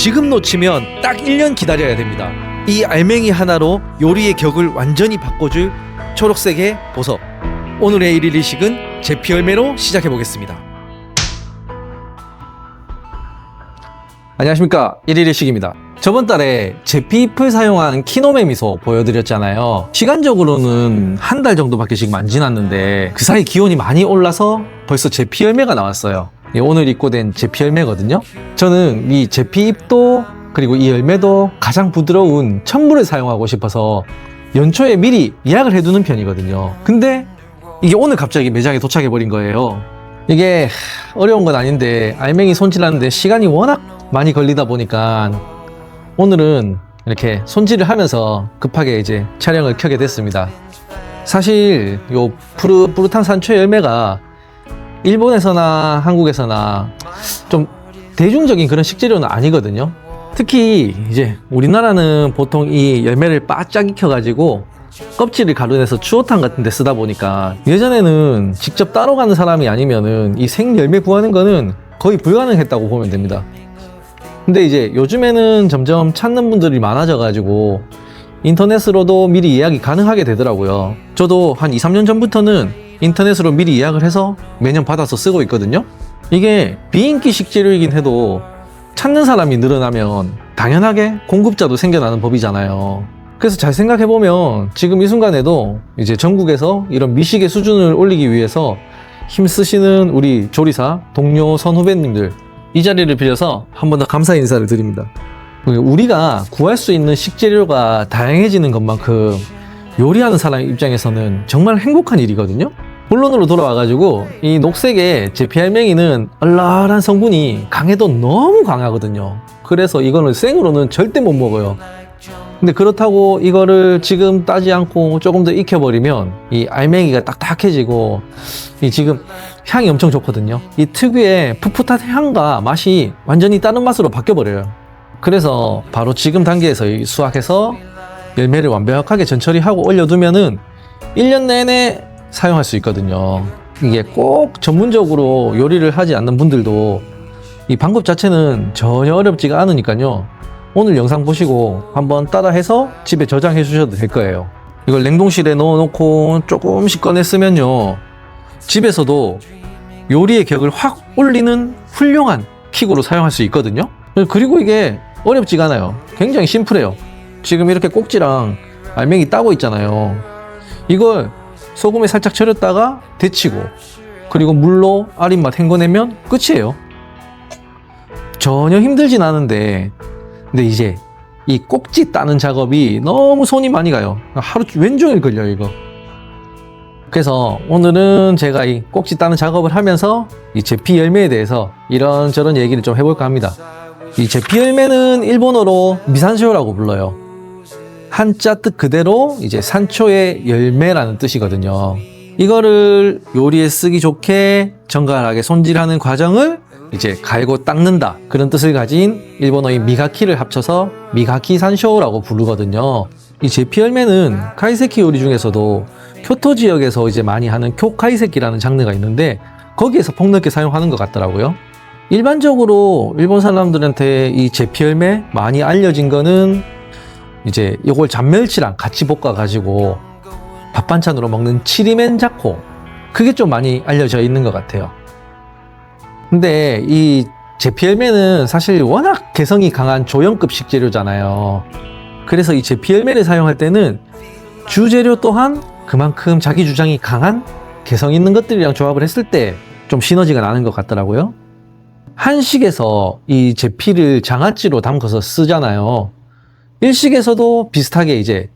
지금 놓치면 딱 1년 기다려야 됩니다. 이 알맹이 하나로 요리의 격을 완전히 바꿔줄 초록색의 보석. 오늘의 1일 이식은 제피 열매로 시작해 보겠습니다. 안녕하십니까, 1일 이식입니다. 저번 달에 제피잎을 사용한 키노메 미소 보여드렸잖아요. 시간적으로는 한 달 정도밖에 지금 안 지났는데 그 사이 기온이 많이 올라서 벌써 제피 열매가 나왔어요. 오늘 입고된 제피 열매거든요. 저는 이 제피잎도 그리고 이 열매도 가장 부드러운 천물을 사용하고 싶어서 연초에 미리 예약을 해두는 편이거든요. 근데 이게 오늘 갑자기 매장에 도착해 버린 거예요. 이게 어려운 건 아닌데 알맹이 손질하는데 시간이 워낙 많이 걸리다 보니까 오늘은 이렇게 손질을 하면서 급하게 이제 촬영을 켜게 됐습니다. 사실 요 푸릇푸릇한 산초 열매가 일본에서나 한국에서나 좀 대중적인 그런 식재료는 아니거든요. 특히 이제 우리나라는 보통 이 열매를 바짝 익혀가지고 껍질을 가루내서 추어탕 같은 데 쓰다 보니까 예전에는 직접 따러 가는 사람이 아니면은 이 생열매 구하는 거는 거의 불가능했다고 보면 됩니다. 근데 이제 요즘에는 점점 찾는 분들이 많아져가지고 인터넷으로도 미리 예약이 가능하게 되더라고요. 저도 한 2, 3년 전부터는 인터넷으로 미리 예약을 해서 매년 받아서 쓰고 있거든요. 이게 비인기 식재료이긴 해도 찾는 사람이 늘어나면 당연하게 공급자도 생겨나는 법이잖아요. 그래서 잘 생각해보면 지금 이 순간에도 이제 전국에서 이런 미식의 수준을 올리기 위해서 힘쓰시는 우리 조리사, 동료, 선후배님들, 이 자리를 빌려서 한 번 더 감사 인사를 드립니다. 우리가 구할 수 있는 식재료가 다양해지는 것만큼 요리하는 사람 입장에서는 정말 행복한 일이거든요. 본론으로 돌아와가지고 이 녹색의 제피 알맹이는 얼얼한 성분이 강해도 너무 강하거든요. 그래서 이거는 생으로는 절대 못 먹어요. 근데 그렇다고 이거를 지금 따지 않고 조금 더 익혀버리면 이 알맹이가 딱딱해지고 이 지금 향이 엄청 좋거든요. 이 특유의 풋풋한 향과 맛이 완전히 다른 맛으로 바뀌어버려요. 그래서 바로 지금 단계에서 수확해서 열매를 완벽하게 전처리하고 올려두면은 1년 내내 사용할 수 있거든요. 이게 꼭 전문적으로 요리를 하지 않는 분들도 이 방법 자체는 전혀 어렵지가 않으니까요. 오늘 영상 보시고 한번 따라해서 집에 저장해 주셔도 될 거예요. 이걸 냉동실에 넣어놓고 조금씩 꺼내 쓰면요, 집에서도 요리의 격을 확 올리는 훌륭한 킥으로 사용할 수 있거든요. 그리고 이게 어렵지가 않아요. 굉장히 심플해요. 지금 이렇게 꼭지랑 알맹이 따고 있잖아요. 이걸 소금에 살짝 절였다가 데치고 그리고 물로 알입맛 헹궈내면 끝이에요. 전혀 힘들진 않은데, 근데 이제 이 꼭지 따는 작업이 너무 손이 많이 가요. 하루 왼종일 걸려요, 이거. 그래서 오늘은 제가 이 꼭지 따는 작업을 하면서 이 제피 열매에 대해서 이런저런 얘기를 좀 해볼까 합니다. 이 제피 열매는 일본어로 미산쇼라고 불러요. 한자 뜻 그대로 이제 산초의 열매라는 뜻이거든요. 이거를 요리에 쓰기 좋게 정갈하게 손질하는 과정을 이제 갈고 닦는다, 그런 뜻을 가진 일본어인 미가키를 합쳐서 미가키 산쇼라고 부르거든요. 이 제피 열매는 카이세키 요리 중에서도 교토 지역에서 이제 많이 하는 쿄카이세키라는 장르가 있는데 거기에서 폭넓게 사용하는 것 같더라고요. 일반적으로 일본 사람들한테 이 제피 열매 많이 알려진 거는 이제 이걸 잔멸치랑 같이 볶아가지고 밥 반찬으로 먹는 치리멘자코, 그게 좀 많이 알려져 있는 것 같아요. 근데 이 제피 열매는 사실 워낙 개성이 강한 조연급 식재료잖아요. 그래서 이 제피 열매를 사용할 때는 주재료 또한 그만큼 자기 주장이 강한 개성 있는 것들이랑 조합을 했을 때 좀 시너지가 나는 것 같더라고요. 한식에서 이 제피를 장아찌로 담궈서 쓰잖아요. 일식에서도 비슷하게 이제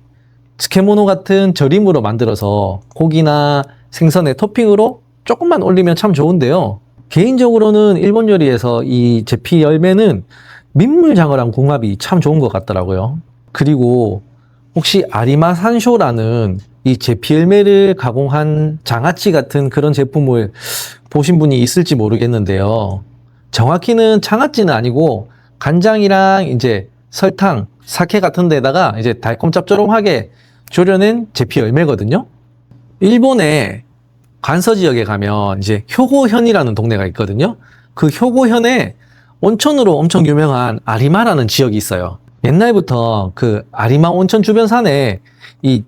츠케모노 같은 절임으로 만들어서 고기나 생선의 토핑으로 조금만 올리면 참 좋은데요. 개인적으로는 일본 요리에서 이 제피 열매는 민물장어랑 궁합이 참 좋은 것 같더라고요. 그리고 혹시 아리마 산쇼라는 이 제피 열매를 가공한 장아찌 같은 그런 제품을 보신 분이 있을지 모르겠는데요. 정확히는 장아찌는 아니고 간장이랑 이제 설탕, 사케 같은 데다가 이제 달콤 짭조름하게 졸여낸 제피 열매거든요. 일본의 간서 지역에 가면 이제 효고현이라는 동네가 있거든요. 그 효고현에 온천으로 엄청 유명한 아리마라는 지역이 있어요. 옛날부터 그 아리마 온천 주변 산에 이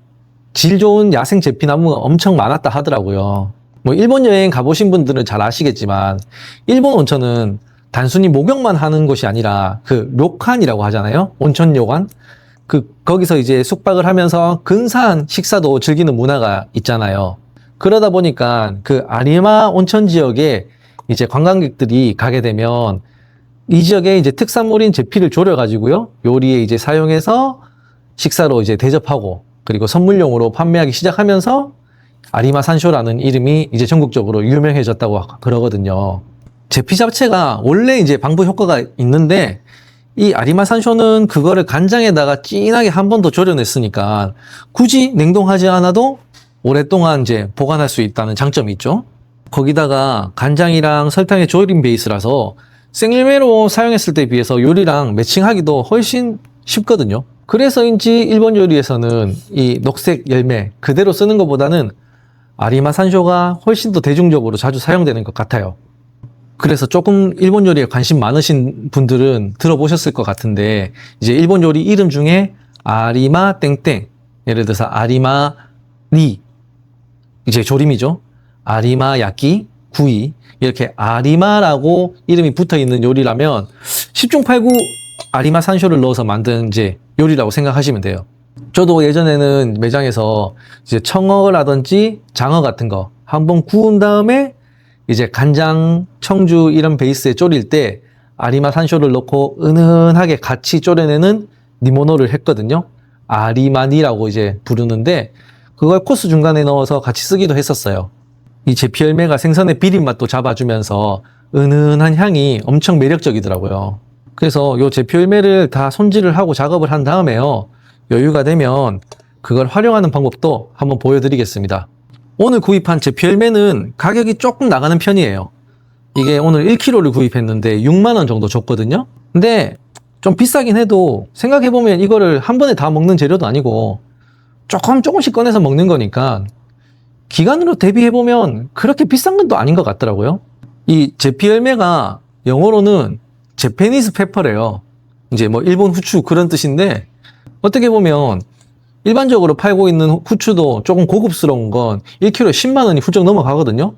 질 좋은 야생 제피나무가 엄청 많았다 하더라고요. 뭐 일본 여행 가보신 분들은 잘 아시겠지만 일본 온천은 단순히 목욕만 하는 곳이 아니라 그 료칸이라고 하잖아요. 온천 요관. 거기서 이제 숙박을 하면서 근사한 식사도 즐기는 문화가 있잖아요. 그러다 보니까 그 아리마 온천 지역에 이제 관광객들이 가게 되면 이 지역에 이제 특산물인 제피를 졸여가지고요. 요리에 이제 사용해서 식사로 이제 대접하고 그리고 선물용으로 판매하기 시작하면서 아리마 산쇼라는 이름이 이제 전국적으로 유명해졌다고 그러거든요. 제피 자체가 원래 이제 방부 효과가 있는데 이 아리마 산쇼는 그거를 간장에다가 진하게 한 번 더 졸여냈으니까 굳이 냉동하지 않아도 오랫동안 이제 보관할 수 있다는 장점이 있죠. 거기다가 간장이랑 설탕의 조림 베이스라서 생열매로 사용했을 때에 비해서 요리랑 매칭하기도 훨씬 쉽거든요. 그래서인지 일본 요리에서는 이 녹색 열매 그대로 쓰는 것보다는 아리마 산쇼가 훨씬 더 대중적으로 자주 사용되는 것 같아요. 그래서 조금 일본 요리에 관심 많으신 분들은 들어보셨을 것 같은데 이제 일본 요리 이름 중에 아리마 땡땡, 예를 들어서 아리마 니 이제 조림이죠. 아리마 야끼, 구이 이렇게 아리마라고 이름이 붙어있는 요리라면 10중 8구 아리마 산쇼를 넣어서 만든 이제 요리라고 생각하시면 돼요. 저도 예전에는 매장에서 이제 청어라든지 장어 같은 거 한번 구운 다음에 이제 간장, 청주 이런 베이스에 졸일 때 아리마 산쇼를 넣고 은은하게 같이 졸여내는 니모노를 했거든요. 아리마니라고 이제 부르는데 그걸 코스 중간에 넣어서 같이 쓰기도 했었어요. 이 제피 열매가 생선의 비린 맛도 잡아주면서 은은한 향이 엄청 매력적이더라고요. 그래서 요 제피 열매를 다 손질을 하고 작업을 한 다음에요. 여유가 되면 그걸 활용하는 방법도 한번 보여드리겠습니다. 오늘 구입한 제피 열매는 가격이 조금 나가는 편이에요. 이게 오늘 1kg를 구입했는데 6만원 정도 줬거든요. 근데 좀 비싸긴 해도 생각해보면 이거를 한 번에 다 먹는 재료도 아니고 조금씩 꺼내서 먹는 거니까 기간으로 대비해보면 그렇게 비싼 건 또 아닌 것 같더라고요. 이 제피 열매가 영어로는 제페니스 페퍼래요. 이제 뭐 일본 후추 그런 뜻인데 어떻게 보면 일반적으로 팔고 있는 후추도 조금 고급스러운 건 1kg에 10만 원이 훌쩍 넘어가거든요.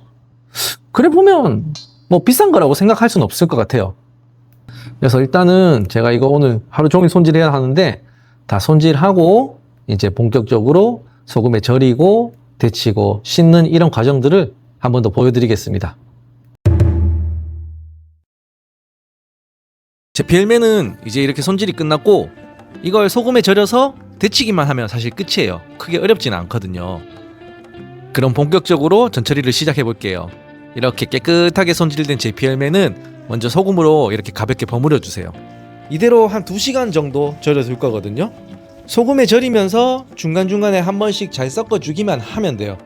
그래 보면 뭐 비싼 거라고 생각할 수는 없을 것 같아요. 그래서 일단은 제가 이거 오늘 하루 종일 손질해야 하는데 다 손질하고 이제 본격적으로 소금에 절이고 데치고 씻는 이런 과정들을 한 번 더 보여드리겠습니다. 제피 열매는 이제 이렇게 손질이 끝났고 이걸 소금에 절여서 데치기만 하면 사실 끝이에요. 크게 어렵지는 않거든요. 그럼 본격적으로 전처리를 시작해 볼게요. 이렇게 깨끗하게 손질된 제피 열매는 먼저 소금으로 이렇게 가볍게 버무려 주세요. 이대로 한 2시간 정도 절여 둘 거거든요. 소금에 절이면서 중간중간에 한 번씩 잘 섞어 주기만 하면 돼요.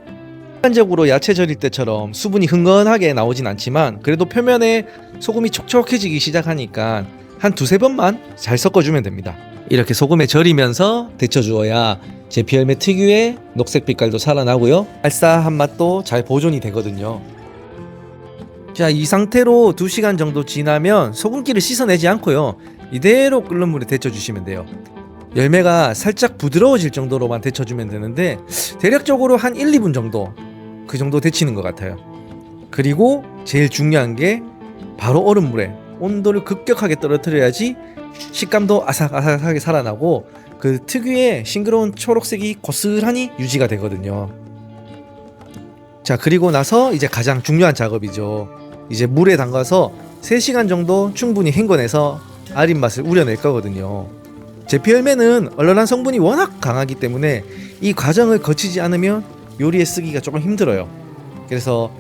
일반적으로 야채 절일 때처럼 수분이 흥건하게 나오진 않지만 그래도 표면에 소금이 촉촉해지기 시작하니까 한 2-3번만 잘 섞어주면 됩니다. 이렇게 소금에 절이면서 데쳐주어야 제피 열매 특유의 녹색 빛깔도 살아나고요. 알싸한 맛도 잘 보존이 되거든요. 자, 이 상태로 2시간 정도 지나면 소금기를 씻어내지 않고요. 이대로 끓는 물에 데쳐주시면 돼요. 열매가 살짝 부드러워질 정도로만 데쳐주면 되는데 대략적으로 한 1-2분 정도 그 정도 데치는 것 같아요. 그리고 제일 중요한 게 바로 얼음물에 온도를 급격하게 떨어뜨려야지 식감도 아삭아삭하게 살아나고 그 특유의 싱그러운 초록색이 고스란히 유지가 되거든요. 자, 그리고 나서 이제 가장 중요한 작업이죠. 이제 물에 담가서 3시간 정도 충분히 헹궈내서 아린 맛을 우려낼 거거든요. 제피 열매는 얼얼한 성분이 워낙 강하기 때문에 이 과정을 거치지 않으면 요리에 쓰기가 조금 힘들어요. 그래서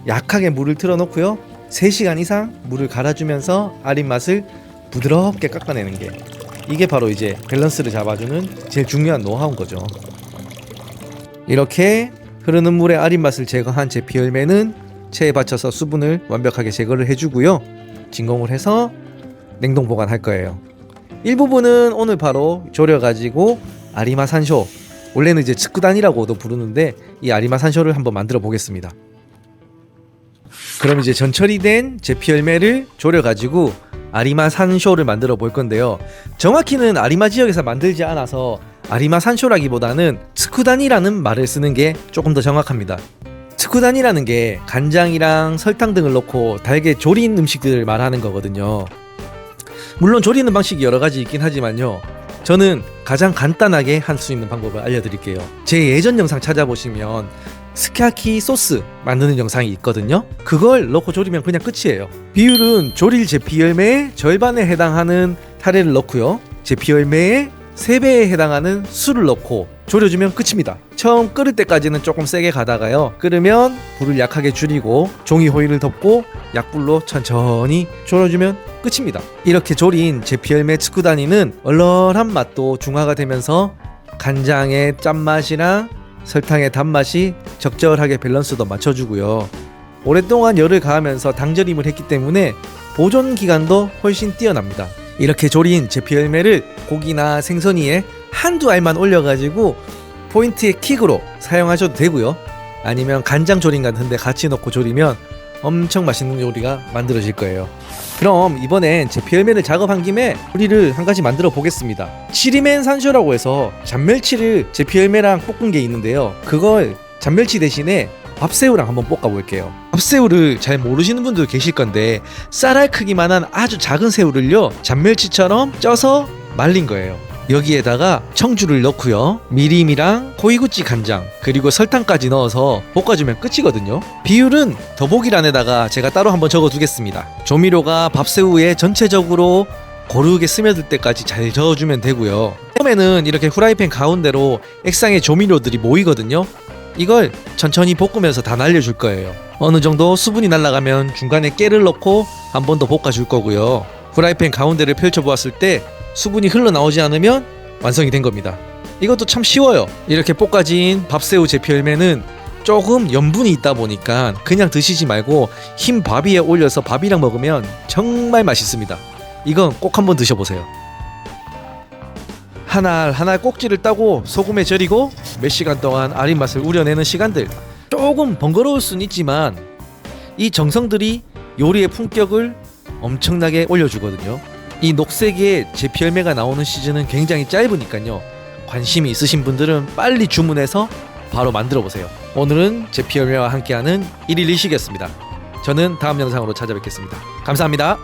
약하게 물을 틀어놓고요. 3시간 이상 물을 갈아주면서 아린 맛을 부드럽게 깎아내는 게 이게 바로 이제 밸런스를 잡아주는 제일 중요한 노하우인 거죠. 이렇게 흐르는 물에 아린 맛을 제거한 제피 열매는 체에 받쳐서 수분을 완벽하게 제거를 해주고요. 진공을 해서 냉동 보관할 거예요. 일부분은 오늘 바로 졸여가지고 아리마 산쇼, 원래는 이제 츠쿠단이라고도 부르는데 이 아리마 산쇼를 한번 만들어 보겠습니다. 그럼 이제 전처리된 제피 열매를 졸여가지고 아리마 산쇼를 만들어 볼 건데요. 정확히는 아리마 지역에서 만들지 않아서 아리마 산쇼라기보다는 츠쿠단이라는 말을 쓰는 게 조금 더 정확합니다. 츠쿠단이라는 게 간장이랑 설탕 등을 넣고 달게 조린 음식들을 말하는 거거든요. 물론 조리는 방식이 여러 가지 있긴 하지만요. 저는 가장 간단하게 할 수 있는 방법을 알려드릴게요. 제 예전 영상 찾아보시면 스카키 소스 만드는 영상이 있거든요. 그걸 넣고 조리면 그냥 끝이에요. 비율은 조릴 제피 열매의 절반에 해당하는 타레를 넣고요. 제피 열매의 3배에 해당하는 술을 넣고 졸여주면 끝입니다. 처음 끓을 때까지는 조금 세게 가다가요. 끓으면 불을 약하게 줄이고 종이 호일을 덮고 약불로 천천히 졸여주면 끝입니다. 이렇게 졸인 제피 열매 츠쿠다니는 얼얼한 맛도 중화가 되면서 간장의 짠맛이랑 설탕의 단맛이 적절하게 밸런스도 맞춰주고요. 오랫동안 열을 가하면서 당절임을 했기 때문에 보존 기간도 훨씬 뛰어납니다. 이렇게 졸인 제피 열매를 고기나 생선 위에 한두 알만 올려가지고 포인트의 킥으로 사용하셔도 되고요. 아니면 간장 조림 같은 데 같이 넣고 조리면 엄청 맛있는 요리가 만들어질 거예요. 그럼 이번엔 제피 열매를 작업한 김에 요리를 한 가지 만들어 보겠습니다. 치리멘 산쇼라고 해서 잔멸치를 제피 열매랑 볶은 게 있는데요. 그걸 잔멸치 대신에 밥새우랑 한번 볶아 볼게요. 밥새우를 잘 모르시는 분들 계실 건데 쌀알 크기만한 아주 작은 새우를요 잔멸치처럼 쪄서 말린 거예요. 여기에다가 청주를 넣고요, 미림이랑 고이구찌 간장 그리고 설탕까지 넣어서 볶아주면 끝이거든요. 비율은 더보기란에다가 제가 따로 한번 적어 두겠습니다. 조미료가 밥새우에 전체적으로 고르게 스며들 때까지 잘 저어주면 되고요. 처음에는 이렇게 후라이팬 가운데로 액상의 조미료들이 모이거든요. 이걸 천천히 볶으면서 다 날려줄 거예요. 어느 정도 수분이 날아가면 중간에 깨를 넣고 한 번 더 볶아줄 거고요. 후라이팬 가운데를 펼쳐보았을 때 수분이 흘러나오지 않으면 완성이 된 겁니다. 이것도 참 쉬워요. 이렇게 볶아진 밥새우 제피 열매는 조금 염분이 있다 보니까 그냥 드시지 말고 흰 밥 위에 올려서 밥이랑 먹으면 정말 맛있습니다. 이건 꼭 한번 드셔보세요. 한 알 꼭지를 따고 소금에 절이고 몇 시간 동안 아린 맛을 우려내는 시간들, 조금 번거로울 순 있지만 이 정성들이 요리의 품격을 엄청나게 올려주거든요. 이 녹색의 제피 열매가 나오는 시즌은 굉장히 짧으니까요. 관심이 있으신 분들은 빨리 주문해서 바로 만들어 보세요. 오늘은 제피 열매와 함께하는 1일 1식이었습니다. 저는 다음 영상으로 찾아뵙겠습니다. 감사합니다.